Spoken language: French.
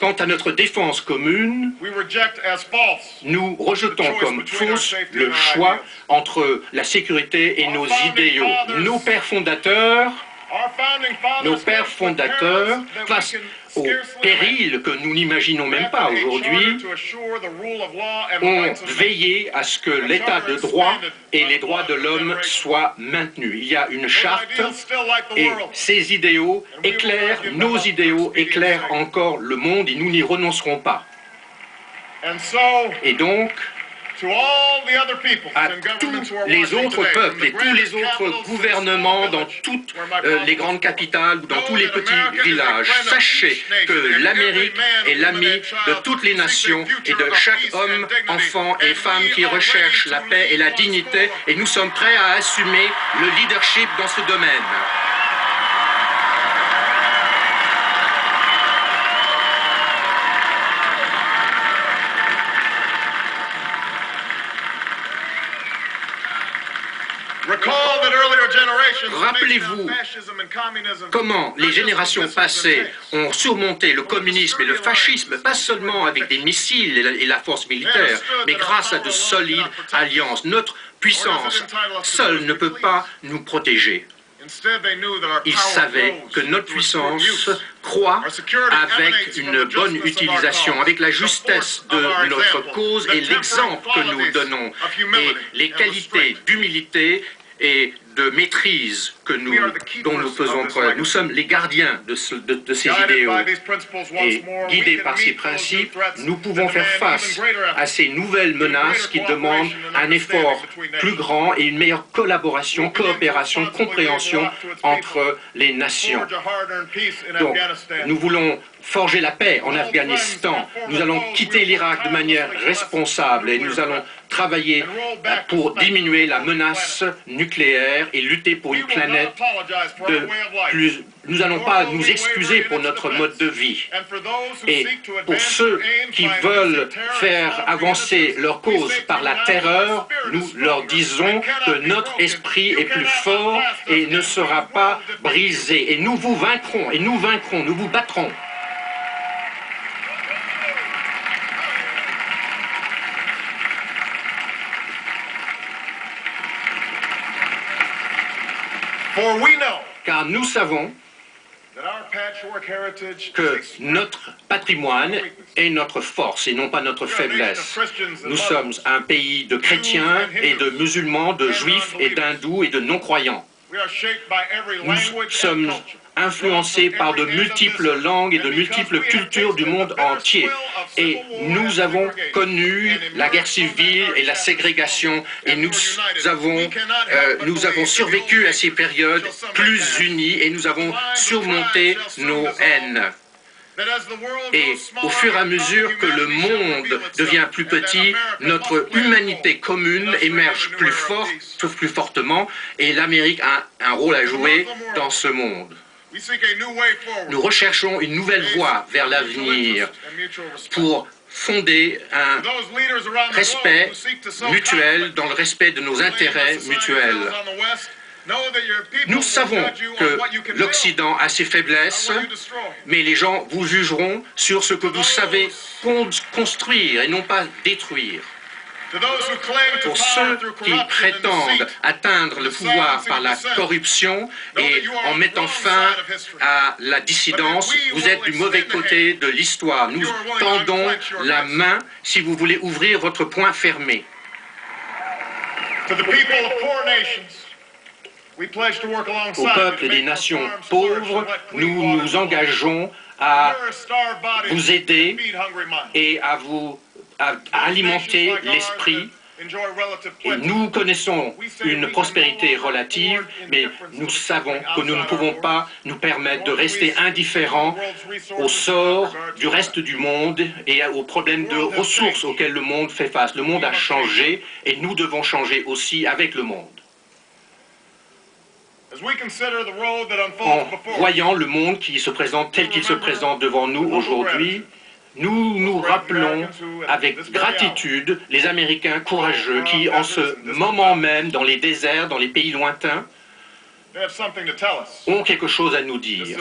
Quant à notre défense commune, nous rejetons comme fausse le choix entre la sécurité et nos idéaux. Nos pères fondateurs, face au péril que nous n'imaginons même pas aujourd'hui, ont veillé à ce que l'état de droit et les droits de l'homme soient maintenus. Il y a une charte et ces idéaux éclairent, nos idéaux éclairent encore le monde et nous n'y renoncerons pas. Et donc, à tous les autres peuples et tous les autres gouvernements dans toutes les grandes capitales ou dans tous les petits villages, sachez que l'Amérique est l'ami de toutes les nations et de chaque homme, enfant et femme qui recherche la paix et la dignité, et nous sommes prêts à assumer le leadership dans ce domaine. Rappelez-vous comment les générations passées ont surmonté le communisme et le fascisme, pas seulement avec des missiles et la force militaire, mais grâce à de solides alliances. Notre puissance seule ne peut pas nous protéger. Ils savaient que notre puissance croît avec une bonne utilisation, avec la justesse de notre cause et l'exemple que nous donnons, et les qualités d'humilité et de maîtrise dont nous faisons preuve. Nous sommes les gardiens de ces idéaux. Et guidés par ces principes, nous pouvons faire face à ces nouvelles menaces qui demandent un effort plus grand et une meilleure collaboration, coopération, compréhension entre les nations. Donc, nous voulons forger la paix en Afghanistan. Nous allons quitter l'Irak de manière responsable et nous allons travailler pour diminuer la menace nucléaire et lutter pour une planète de plus. Nous n'allons pas nous excuser pour notre mode de vie. Et pour ceux qui veulent faire avancer leur cause par la terreur, nous leur disons que notre esprit est plus fort et ne sera pas brisé. Et nous vous vaincrons, et nous vaincrons, nous vous battrons. Car nous savons que notre patrimoine est notre force et non pas notre faiblesse. Nous sommes un pays de chrétiens et de musulmans, de juifs et d'hindous et de non-croyants. Nous sommes influencés par de multiples langues et de multiples cultures du monde entier. Et nous avons connu la guerre civile et la ségrégation et nous avons survécu à ces périodes plus unis et nous avons surmonté nos haines. Et au fur et à mesure que le monde devient plus petit, notre humanité commune émerge plus fortement et l'Amérique a un rôle à jouer dans ce monde. Nous recherchons une nouvelle voie vers l'avenir pour fonder un respect mutuel dans le respect de nos intérêts mutuels. Nous savons que l'Occident a ses faiblesses, mais les gens vous jugeront sur ce que vous savez construire et non pas détruire. Pour ceux qui prétendent atteindre le pouvoir par la corruption et en mettant fin à la dissidence, vous êtes du mauvais côté de l'histoire. Nous tendons la main si vous voulez ouvrir votre poing fermé. Au peuple des nations pauvres, nous nous engageons à vous aider et à alimenter l'esprit. Nous connaissons une prospérité relative, mais nous savons que nous ne pouvons pas nous permettre de rester indifférents au sort du reste du monde et aux problèmes de ressources auxquels le monde fait face. Le monde a changé et nous devons changer aussi avec le monde. En voyant le monde qui se présente tel qu'il se présente devant nous aujourd'hui, nous nous rappelons avec gratitude les Américains courageux qui, en ce moment même, dans les déserts, dans les pays lointains, ont quelque chose à nous dire.